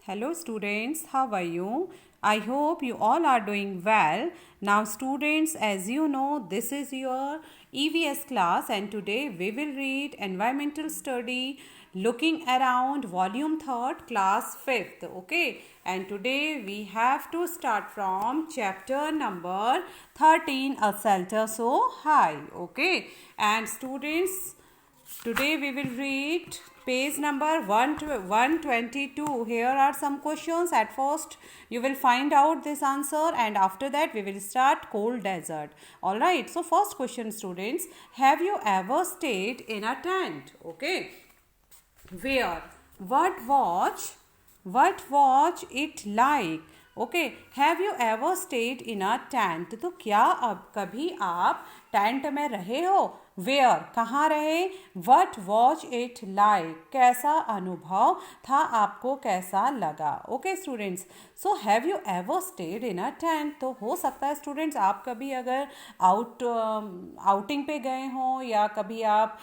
Hello students, how are you? I hope you all are doing well. Now students, as you know, this is your EVS class and today we will read Environmental Study Looking Around Volume 3rd Class 5th. Okay, and today we have to start from chapter number 13, A Shelter So High. Okay, and students, today we will read page number 122. Here are some questions. At first you will find out this answer and after that we will start cold desert. Alright, so first question students, have you ever stayed in a tent? Okay, where? What watch it like? Okay, have you ever state in a tent? तो क्या अब कभी आप tent में रहे हो? Where, कहाँ रहे? वट वॉच इट लाइक, कैसा अनुभव था आपको, कैसा लगा? Okay students, so have you ever state in a tent? तो हो सकता है स्टूडेंट्स आप कभी अगर आउटिंग पे गए हों या कभी आप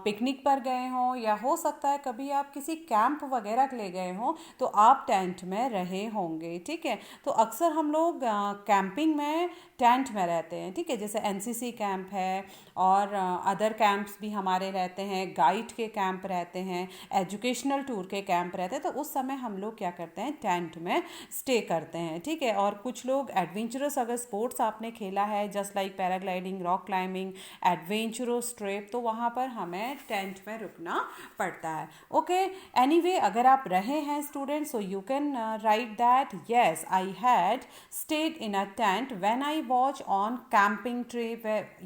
पिकनिक पर गए हों या हो सकता है कभी आप किसी कैंप वगैरह के लिए गए हों तो आप टेंट में रहे होंगे. ठीक है, तो अक्सर हम लोग कैंपिंग में टेंट में रहते हैं. ठीक है, जैसे एनसीसी कैंप है और अदर कैंप्स भी हमारे रहते हैं, गाइड के कैंप रहते हैं, एजुकेशनल टूर के कैंप रहते हैं. तो उस समय हम लोग क्या करते हैं, टेंट में स्टे करते हैं. ठीक है, और कुछ लोग एडवेंचरस अगर स्पोर्ट्स आपने खेला है just like paragliding, rock climbing, adventurous trip, तो वहाँ पर हमें टेंट में रुकना पड़ता है. ओके, एनीवे अगर आप रहे हैं student, so you can write that yes I had stayed in a tent when I watch on camping trip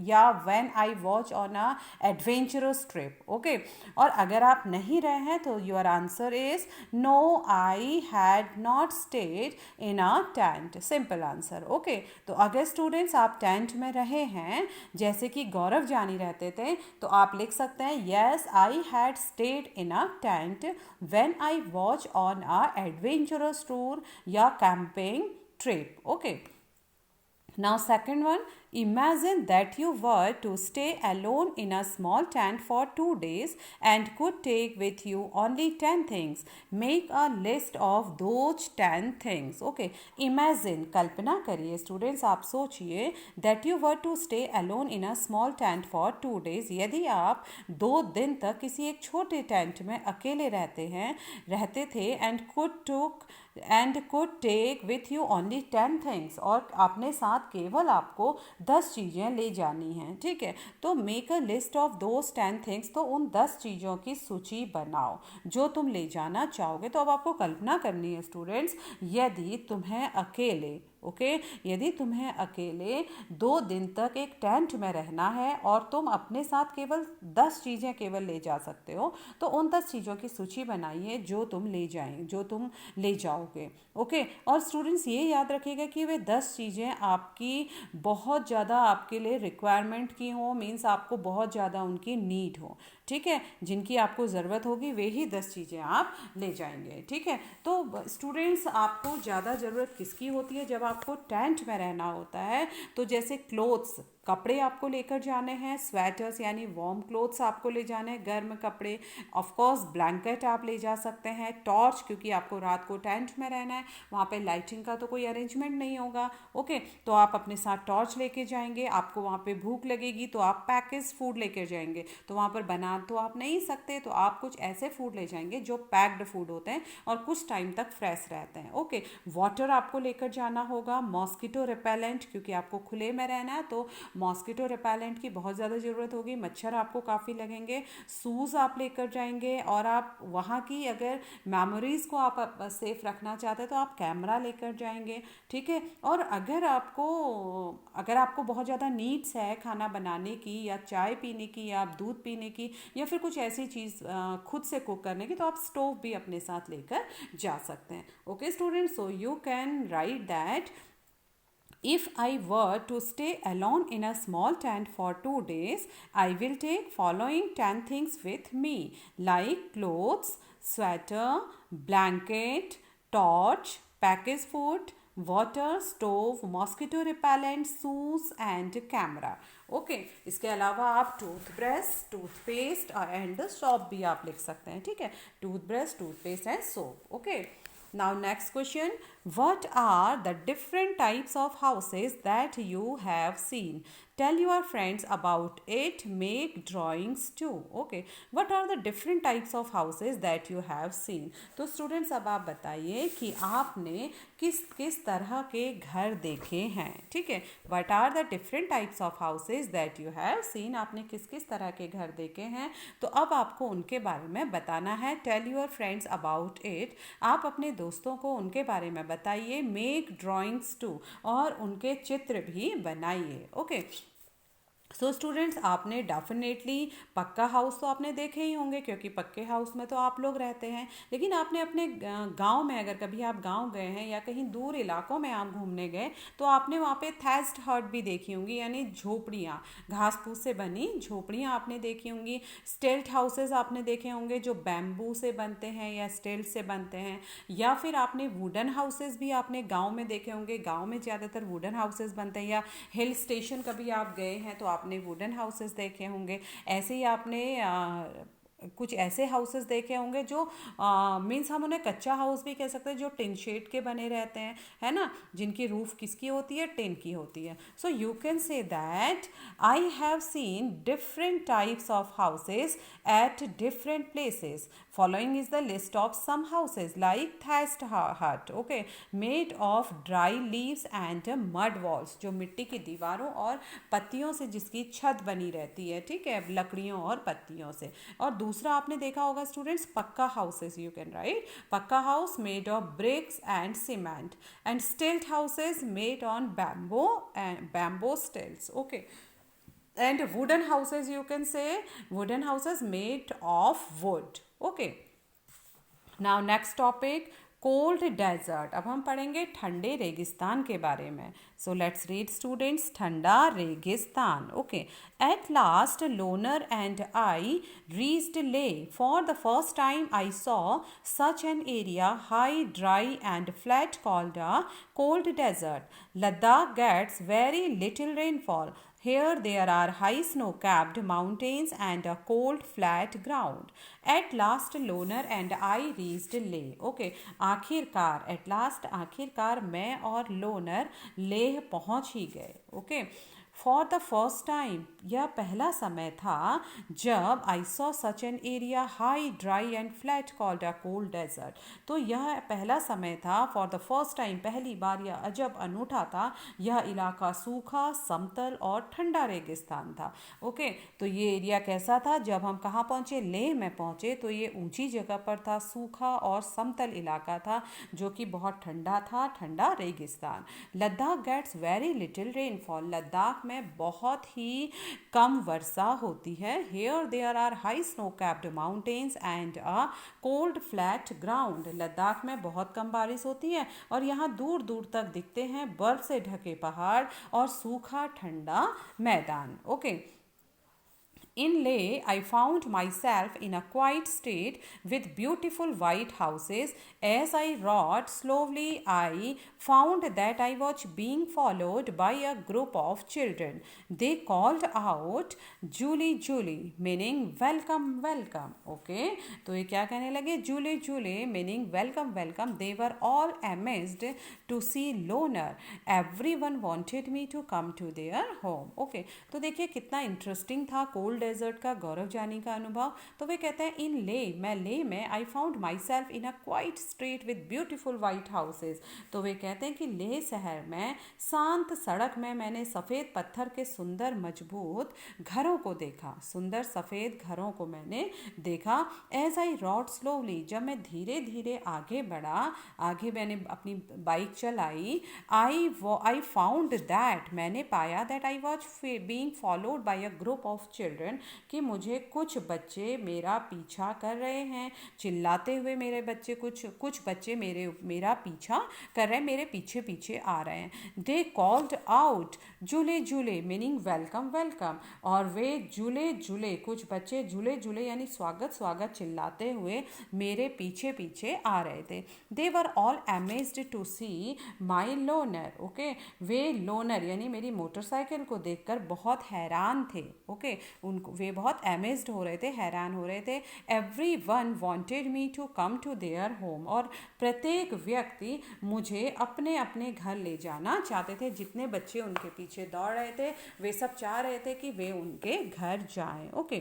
या when I watch on a adventurous trip. Okay, और अगर आप नहीं रहे हैं तो your answer is no, I had not stayed in a tent. Simple answer. Okay, तो अगर स्टूडेंट्स आप टेंट में रहे हैं जैसे कि गौरव जानी रहते थे तो आप लिख सकते हैं yes I had stayed in a tent when I watch on a adventurous tour या camping trip. Okay, now second one, imagine that you were to stay alone in a small tent for 2 days and could take with you only 10 things. Make a list of those 10 things. Okay, imagine, कल्पना करिए students, आप सोचिए that you were to stay alone in a small tent for 2 days. यदि आप 2 दिन तक किसी एक छोटे टेंट में अकेले रहते थे and could take with you only 10 things, और अपने साथ केवल आपको 10 चीज़ें ले जानी हैं. ठीक है, तो make a list of those 10 things, तो उन 10 चीज़ों की सूची बनाओ जो तुम ले जाना चाहोगे. तो अब आपको कल्पना करनी है स्टूडेंट्स, यदि तुम्हें अकेले यदि तुम्हें अकेले 2 दिन तक एक टेंट में रहना है और तुम अपने साथ केवल 10 चीज़ें केवल ले जा सकते हो, तो उन 10 चीज़ों की सूची बनाइए जो तुम ले जाओगे. ओके, और स्टूडेंट्स ये याद रखिएगा कि वे 10 चीज़ें आपकी बहुत ज़्यादा आपके लिए रिक्वायरमेंट की हो, मीन्स आपको बहुत ज़्यादा उनकी नीड हो. ठीक है, जिनकी आपको ज़रूरत होगी वे ही 10 चीज़ें आप ले जाएंगे. ठीक है, तो स्टूडेंट्स आपको ज़्यादा ज़रूरत किसकी होती है जब आपको टेंट में रहना होता है? तो जैसे क्लोथ्स, कपड़े आपको लेकर जाने हैं, स्वेटर्स यानी वार्म क्लोथ्स आपको ले जाने हैं, गर्म कपड़े, ऑफ कोर्स ब्लैंकेट आप ले जा सकते हैं, टॉर्च क्योंकि आपको रात को टेंट में रहना है, वहाँ पे लाइटिंग का तो कोई अरेंजमेंट नहीं होगा. ओके, तो आप अपने साथ टॉर्च लेके जाएंगे. आपको वहाँ पे भूख लगेगी तो आप पैकेज फूड लेकर जाएंगे, तो वहाँ पर बना तो आप नहीं सकते, तो आप कुछ ऐसे फूड ले जाएंगे जो पैक्ड फूड होते हैं और कुछ टाइम तक फ्रेश रहते हैं. ओके, वाटर आपको लेकर जाना होगा, मॉस्किटो रिपेलेंट क्योंकि आपको खुले में रहना है तो मॉस्किटो रिपेलेंट की बहुत ज़्यादा ज़रूरत होगी, मच्छर आपको काफ़ी लगेंगे. शूज़ आप लेकर जाएंगे और आप वहाँ की अगर मेमोरीज़ को आप सेफ रखना चाहते हैं तो आप कैमरा लेकर जाएंगे. ठीक है, और अगर आपको बहुत ज़्यादा नीड्स है खाना बनाने की या चाय पीने की या आप दूध पीने की या फिर कुछ ऐसी चीज़ खुद से कुक करने की, तो आप स्टोव भी अपने साथ लेकर जा सकते हैं. Okay students, so you can write that if I were to stay alone in a small tent for 2 days, I will take following 10 things with me, like clothes, sweater, blanket, torch, packaged food, water, stove, mosquito repellent, shoes and camera. Okay, इसके अलावा आप toothbrush, toothpaste and soap भी आप लिख सकते हैं. ठीक है, toothbrush, toothpaste and soap. Okay, Now next question, what are the different types of houses that you have seen? Tell your friends about it, make drawings too. Okay, what are the different types of houses that you have seen? तो students अब आप बताइए कि आपने किस किस तरह के घर देखे हैं, ठीक है। What are the different types of houses that you have seen, आपने किस किस तरह के घर देखे हैं, तो अब आपको उनके बारे में बताना है। Tell your friends about it, आप अपने दोस्तों को उनके बारे में बताइए। मेक ड्राइंग्स टू, और उनके चित्र भी बनाइए। ओके, सो स्टूडेंट्स, आपने डेफिनेटली पक्का हाउस तो आपने देखे ही होंगे, क्योंकि पक्के हाउस में तो आप लोग रहते हैं। लेकिन आपने अपने गांव में, अगर कभी आप गांव गए हैं या कहीं दूर इलाकों में आप घूमने गए, तो आपने वहाँ पे थैच्ड हट भी देखी होंगी, यानी झोपड़ियाँ, घास फूस से बनी झोपड़ियाँ आपने देखी होंगी। स्टिल्ट हाउसेज आपने देखे होंगे जो बैम्बू से बनते हैं या स्टिल्ट से बनते हैं। या फिर आपने वुडन हाउसेज भी आपने गाँव में देखे होंगे, गाँव में ज़्यादातर वुडन हाउसेज बनते हैं। या हिल स्टेशन कभी आप गए हैं तो आपने वुडन हाउसेस देखे होंगे। ऐसे ही आपने कुछ ऐसे हाउसेस देखे होंगे जो मीन्स हम उन्हें कच्चा हाउस भी कह सकते हैं, जो टिन शेड के बने रहते हैं, है ना, जिनकी रूफ किसकी होती है, टिन की होती है। सो you can say that I have seen different types of houses at different places. Following is the list of some houses like thatched hut, okay, made of dry leaves and mud walls, जो मिट्टी की दीवारों और पत्तियों से जिसकी छत बनी रहती है, ठीक है, लकड़ियों और पत्तियों से। और दूसरा आपने देखा होगा स्टूडेंट्स, पक्का हाउसेस, यू कैन राइट पक्का house made of BRICS and cement, and स्टिल्ट houses made on bamboo and bamboo stilts, okay. And wooden houses, you can say wooden houses made of wood. Okay, now next topic, cold desert. अब हम पढ़ेंगे ठंडे रेगिस्तान के बारे में। So let's read students, ठंडा रेगिस्तान। Okay, at last loner and I reached Leh. For the first time I saw such an area high, dry and flat called a cold desert. Ladakh gets very little rainfall. Here there are high snow-capped mountains and a cold flat ground. At last loner and I reached Leh. Okay, आखिरकार, at last आखिरकार मैं और loner Leh पहुंच ही गए। Okay, for the first time, यह पहला समय था जब I saw such an area high, dry and flat called a cold desert. तो यह पहला समय था, फॉर द फर्स्ट टाइम, पहली बार, यह अजब अनूठा था, यह इलाका सूखा, समतल और ठंडा रेगिस्तान था। ओके, तो ये एरिया कैसा था? जब हम कहाँ पहुँचे? लेह में पहुँचे, तो ये ऊंची जगह पर था, सूखा और समतल इलाका था, जो कि बहुत ठंडा था, ठंडा रेगिस्तान। Ladakh gets very little rainfall, Ladakh में बहुत ही कम वर्षा होती है। Here there are high snow capped mountains and a cold flat ground, Ladakh में बहुत कम बारिश होती है और यहाँ दूर दूर तक दिखते हैं बर्फ से ढके पहाड़ और सूखा ठंडा मैदान। Okay, In Leh, I found myself in a quiet state with beautiful white houses. As I rode slowly, I found that I was being followed by a group of children. They called out, "Julie, Julie," meaning welcome, welcome. Okay, तो ये क्या कहने लगे? Julie, Julie, meaning welcome, welcome. They were all amazed to see Loner. Everyone wanted me to come to their home. Okay, तो देखिए कितना interesting था cold desert का गौरव जानी का अनुभव। तो वे कहते हैं, इन ले, मैं ले में, I found my self in a quite street with beautiful white houses. तो वे कहते हैं कि लेह शहर में शांत सड़क में मैंने सफ़ेद पत्थर के सुंदर मजबूत घरों को देखा, सुंदर सफ़ेद घरों को मैंने देखा। एज आई रॉड स्लोवली, जब मैं धीरे धीरे आगे बढ़ा, आगे मैंने अपनी बाइक चलाई, आई फाउंड दैट, मैंने पाया, that I was being followed by a group of children, कि मुझे कुछ बच्चे मेरा पीछा कर रहे हैं, चिल्लाते हुए मेरे बच्चे, कुछ बच्चे मेरा पीछा कर रहे हैं, मेरे पीछे पीछे आ रहे हैं। दे कॉल्ड आउट, झूले झूले, मीनिंग वेलकम वेलकम, और वे झूले झूले, कुछ बच्चे झूले झूले यानी स्वागत स्वागत चिल्लाते हुए मेरे पीछे पीछे आ रहे थे। They were all amazed to see my loner. Okay, वे लोनर यानी मेरी मोटरसाइकिल को देखकर बहुत हैरान थे। ओके, उनको वे बहुत अमेज्ड हो रहे थे, हैरान हो रहे थे। Everyone wanted me to come to their home, और प्रत्येक व्यक्ति मुझे अपने अपने घर ले जाना चाहते थे। जितने बच्चे उनके पीछे दौड़ रहे थे वे सब चाह रहे थे कि वे उनके घर जाएं। Okay,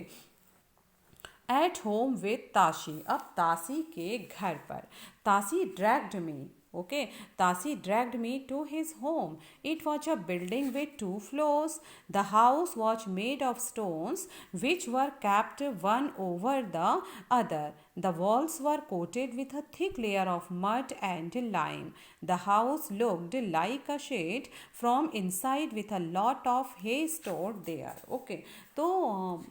at home with Tashi, अब ताशी के घर पर। Tashi dragged me, okay, Tasi dragged me to his home. It was a building with 2 floors. The house was made of stones which were capped one over the other. The walls were coated with a thick layer of mud and lime. The house looked like a shed from inside with a lot of hay stored there. Okay, तो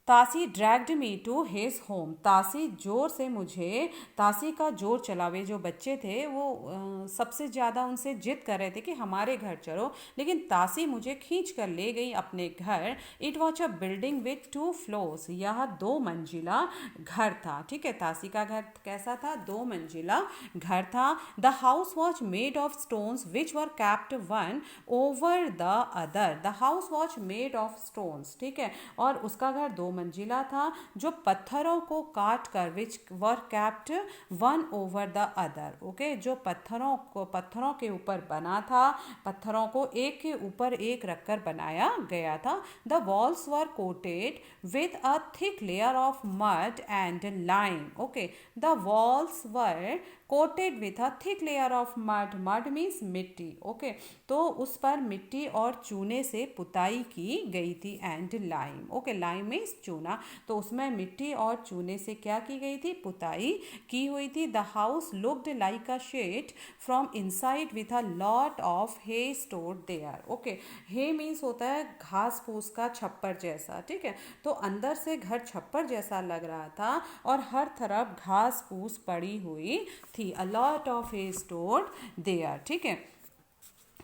Tashi dragged me to his home, Tashi जोर से मुझे, तासी का जोर चला, वे जो बच्चे थे वो सबसे ज़्यादा उनसे जिद कर रहे थे कि हमारे घर चलो, लेकिन तासी मुझे खींच कर ले गई अपने घर। It was a building with 2 floors, यह 2 मंजिला घर था। ठीक है, तासी का घर कैसा था? 2 मंजिला घर था। The house was made of stones which were capped one over the other, the house was made of stones, ठीक है, और उसका घर 2 मंजिला था जो पत्थरों को काट कर, which were capped one over the other, okay, जो पत्थरों के ऊपर बना था, पत्थरों को एक के ऊपर एक रखकर बनाया गया था। The walls were coated with a thick layer of mud and lime, okay, the walls were coated with a thick layer of mud, mud means मिट्टी, ओके, तो उस पर मिट्टी और चूने से पुताई की गई थी, and lime, okay, lime means चूना, तो उसमें मिट्टी और चूने से क्या की गई थी? पुताई की हुई थी। The house looked like a shed from inside with a lot of hay stored there, okay, hay means होता है घास फूस का छप्पर जैसा, ठीक है, तो अंदर से घर छप्पर जैसा लग रहा था और हर तरफ घास फूस पड़ी हुई थी। A lot of hay stored there, ठीक है।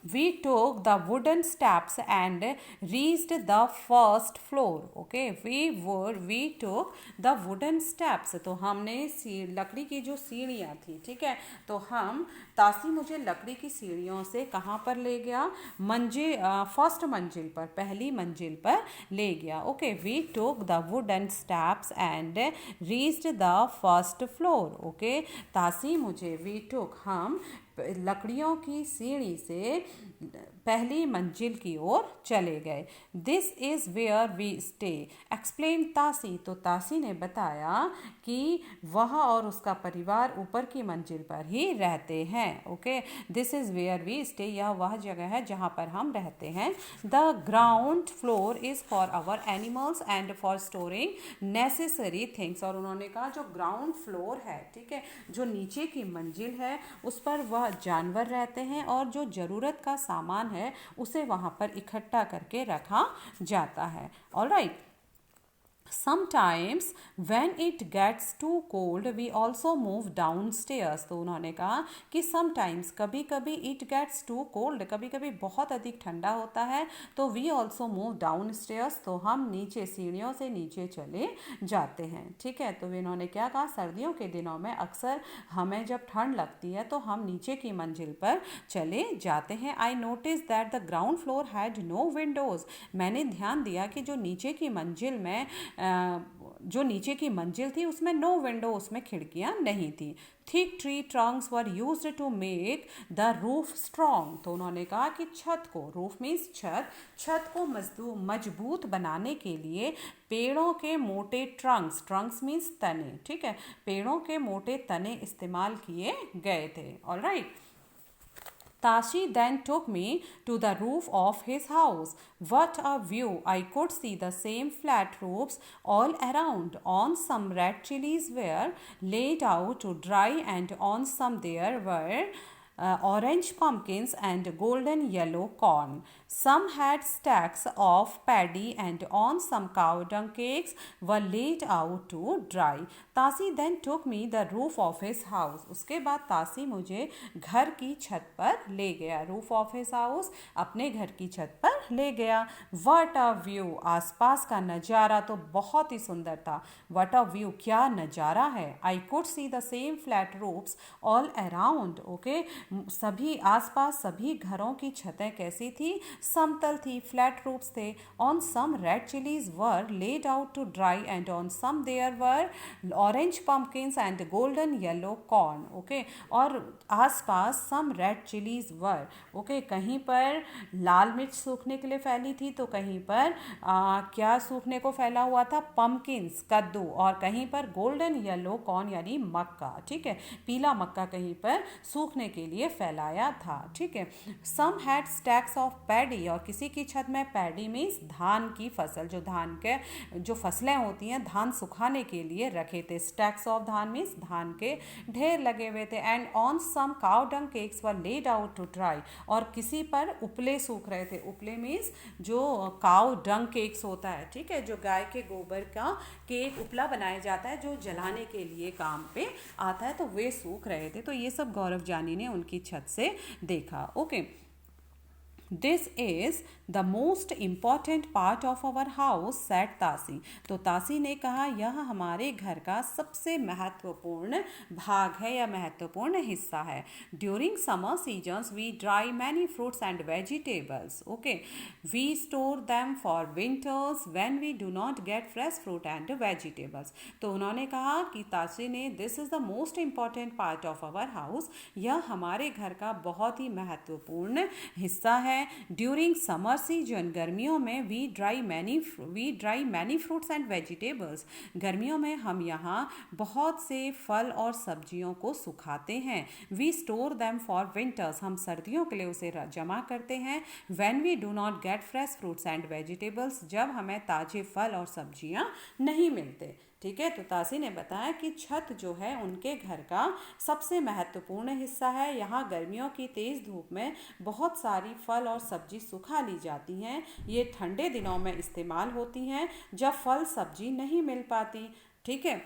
We took the wooden steps and reached the first floor. Okay, we took the wooden steps. तो हमने लकड़ी की जो सीढ़ियाँ थी, ठीक है, तो हम, तासी मुझे लकड़ी की सीढ़ियों से कहाँ पर ले गया? फर्स्ट मंजिल पर, पहली मंजिल पर ले गया। Okay, we took the wooden steps and reached the first floor. Okay, Tashi मुझे, वी टुक, हम लकड़ियों की सीढ़ी से पहली मंजिल की ओर चले गए। This is where we stay, explain Tashi, तो तासी ने बताया कि वह और उसका परिवार ऊपर की मंजिल पर ही रहते हैं। Okay, this is where we stay, यह वह जगह है जहाँ पर हम रहते हैं। The ground floor is for our animals and for storing necessary things, और उन्होंने कहा जो ग्राउंड फ्लोर है, ठीक है, जो नीचे की मंजिल है उस पर वह जानवर रहते हैं और जो ज़रूरत का सामान है उसे वहाँ पर इकट्ठा करके रखा जाता है। Alright, sometimes when it gets too cold we also move downstairs, तो उन्होंने कहा कि sometimes, कभी कभी, it gets too cold, कभी कभी बहुत अधिक ठंडा होता है, तो we also move downstairs, तो हम नीचे सीढ़ियों से नीचे चले जाते हैं। ठीक है, तो इन्होंने क्या कहा? सर्दियों के दिनों में अक्सर हमें जब ठंड लगती है तो हम नीचे की मंजिल पर चले जाते हैं। I noticed that the ground floor had no windows, मैंने ध्यान दिया कि जो नीचे की मंजिल में थी उसमें नो विंडो, उसमें खिड़कियां नहीं थी। Thick tree trunks were used to make the roof strong, तो उन्होंने कहा कि छत को, रूफ मीन्स छत को मजबूत बनाने के लिए पेड़ों के मोटे ट्रंक्स मीन्स तने, ठीक है, पेड़ों के मोटे तने इस्तेमाल किए गए थे। Alright, Tashi then took me to the roof of his house. What a view! I could see the same flat roofs all around. On some red chilies were laid out to dry, and on some there were orange pumpkins and golden yellow corn. Some had stacks of paddy, and on some cow dung cakes were laid out to dry. Tashi then took me the roof of his house. उसके बाद तासी मुझे घर की छत पर ले गया। Roof of his house, अपने घर की छत पर ले गया। What a view! आसपास का नज़ारा तो बहुत ही सुंदर था। What a view! क्या नज़ारा है। I could see the same flat roofs all around. Okay, सभी आसपास सभी घरों की छतें कैसी थी, समतल थी, फ्लैट रूफ्स थे. On some red chillies were laid out to dry and on some there were orange pumpkins and golden yellow corn. Okay, और आसपास some red chillies were, okay, कहीं पर लाल मिर्च सूखने के लिए फैली थी तो कहीं पर क्या सूखने को फैला हुआ था, पम्पकिन्स कद्दू, और कहीं पर गोल्डन येलो कॉर्न यानी मक्का. ठीक है, पीला मक्का कहीं पर सूखने के लिए फैलाया था. ठीक है, सम हैड स्टैक्स ऑफ पैडी, और किसी की छत में पैडी मीन्स धान की फसल, जो धान के जो फसलें होती हैं धान सुखाने के लिए रखे थे. स्टैक्स ऑफ धान मीन्स धान के ढेर लगे हुए थे. And on some cow dung cakes were laid out to dry, और किसी पर उपले सूख रहे थे. उपले मीन्स जो काउ डंग केक्स होता है, ठीक है, जो गाय के गोबर का केक उपला बनाया जाता है जो जलाने के लिए काम पे आता है, तो वे सूख रहे थे. तो ये सब गौरव जानी ने उनकी छत से देखा. Okay, this is the most important part of our house, said Tashi. तो तासी ने कहा यह हमारे घर का सबसे महत्वपूर्ण भाग है या महत्वपूर्ण हिस्सा है. During summer seasons we dry many fruits and vegetables. Okay, we store them for winters when we do not get fresh fruit and vegetables. तो उन्होंने कहा कि तासी ने this is the most important part of our house, यह हमारे घर का बहुत ही महत्वपूर्ण हिस्सा है. ड्यूरिंग समर सीजन, गर्मियों में we dry many fruits and vegetables. गर्मियों में हम यहाँ बहुत से फल और सब्जियों को सुखाते हैं. We store them for winters, हम सर्दियों के लिए उसे जमा करते हैं. When we do not get fresh fruits and vegetables, जब हमें ताजे फल और सब्जियाँ नहीं मिलते. ठीक है, तो तासी ने बताया कि छत जो है उनके घर का सबसे महत्वपूर्ण हिस्सा है. यहाँ गर्मियों की तेज़ धूप में बहुत सारी फल और सब्जी सुखा ली जाती हैं. ये ठंडे दिनों में इस्तेमाल होती हैं जब फल सब्जी नहीं मिल पाती. ठीक है,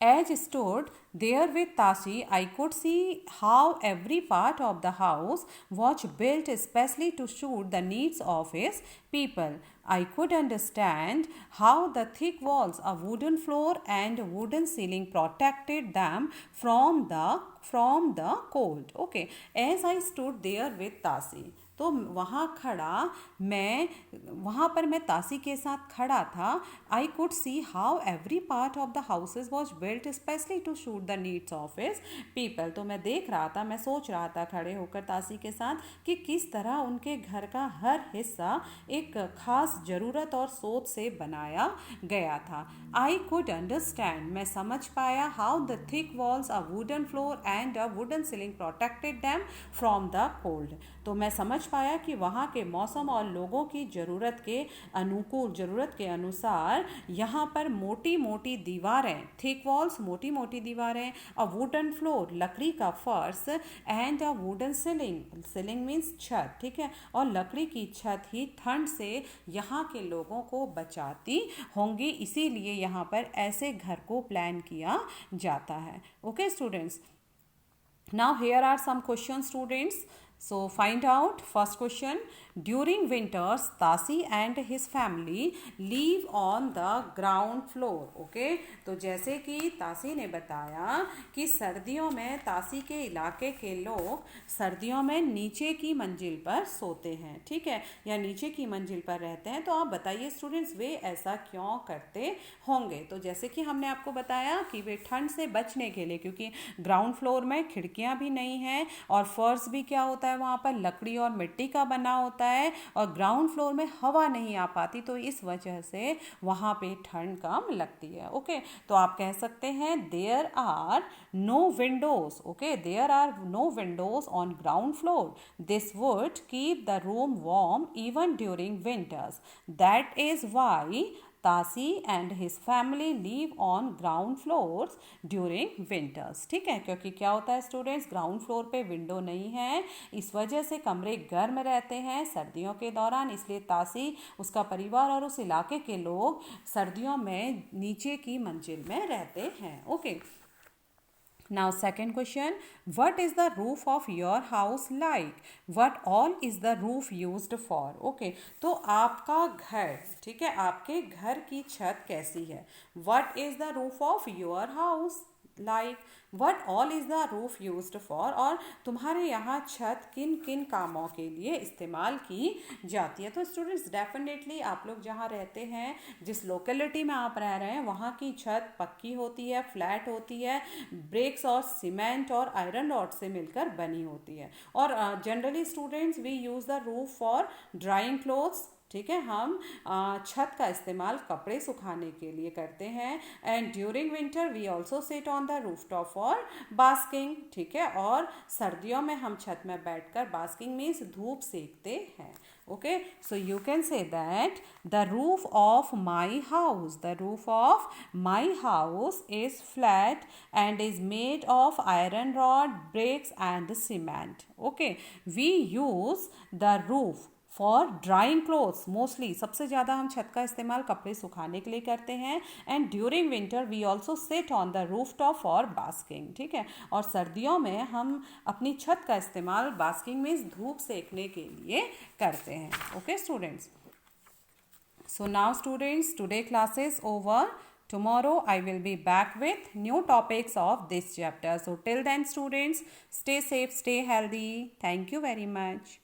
as stood there with Tasi, I could see how every part of the house was built especially to suit the needs of its people. I could understand how the thick walls, a wooden floor and wooden ceiling protected them from the cold. Okay, as I stood there with Tasi, तो वहाँ पर मैं तासी के साथ खड़ा था. I could see how every part of the houses was built specially to shoot the needs of his people. तो मैं देख रहा था, मैं सोच रहा था खड़े होकर तासी के साथ कि किस तरह उनके घर का हर हिस्सा एक खास ज़रूरत और सोच से बनाया गया था. आई कुड अंडरस्टैंड, मैं समझ पाया, how the thick walls, a wooden floor and a wooden ceiling protected them from the cold. तो मैं समझ पाया कि वहाँ के मौसम और लोगों की ज़रूरत के अनुसार यहाँ पर मोटी मोटी दीवारें, थिक वॉल्स, मोटी मोटी दीवारें, अ वुडन फ्लोर, लकड़ी का फर्श, and a wooden ceiling means छत. ठीक है, और लकड़ी की छत ही ठंड से यहाँ के लोगों को बचाती होंगी, इसीलिए यहाँ पर ऐसे घर को प्लान किया जाता है. Okay students, now here are some questions students. So find out. First question, during winters Tasi and his family live on the ground floor. Okay, तो जैसे कि तासी ने बताया कि सर्दियों में तासी के इलाके के लोग सर्दियों में नीचे की मंजिल पर सोते हैं. ठीक है, या नीचे की मंजिल पर रहते हैं. तो आप बताइए स्टूडेंट्स, वे ऐसा क्यों करते होंगे. तो जैसे कि हमने आपको बताया कि वे ठंड से बचने के लिए, क्योंकि ग्राउंड फ्लोर में खिड़कियां भी नहीं हैं और फर्श भी क्या होता है वहाँ पर लकड़ी और मिट्टी का बना होता है, और ग्राउंड फ्लोर में हवा नहीं आ पाती, तो इस वजह से वहाँ पे ठंड कम लगती है. ओके, तो आप कह सकते हैं there are no windows. Okay, there are no windows on ground floor. This would keep the room warm even during winters. That is why Tashi and his family live on ground floors during winters. ठीक है, क्योंकि क्या होता है students, ground floor पे window नहीं है, इस वजह से कमरे गर्म रहते हैं सर्दियों के दौरान, इसलिए तासी, उसका परिवार और उस इलाके के लोग सर्दियों में नीचे की मंजिल में रहते हैं. Okay, now second question, what is the roof of your house like? What all is the roof used for? Okay, तो आपका घर, ठीक है, आपके घर की छत कैसी है. What is the roof of your house? Like, what all is the roof used for, और तुम्हारे यहाँ छत किन किन कामों के लिए इस्तेमाल की जाती है। तो स्टूडेंट्स डेफिनेटली आप लोग जहाँ रहते हैं, जिस लोकेलिटी में आप रह रहे हैं, वहाँ की छत पक्की होती है, फ्लैट होती है, ब्रिक्स और सीमेंट और आयरन रॉड से मिलकर बनी होती है। और generally students we use the roof for drying clothes, ठीक है, हम छत का इस्तेमाल कपड़े सुखाने के लिए करते हैं। And during winter we also sit on the roof top for basking, ठीक है, और सर्दियों में हम छत में बैठकर, बास्किंग मीन्स धूप सेकते हैं। Okay, so you can say that the roof of my house is flat and is made of iron rod, bricks and cement. Okay, we use the roof for drying clothes, mostly सबसे ज़्यादा हम छत का इस्तेमाल कपड़े सुखाने के लिए करते हैं। And during winter we also sit on the roof top for basking, ठीक है, और सर्दियों में हम अपनी छत का इस्तेमाल बास्किंग में धूप सेकने के लिए करते हैं। Okay students, so now students, today class is over. Tomorrow I will be back with new topics of this chapter. So till then students, stay safe, stay healthy. Thank you very much.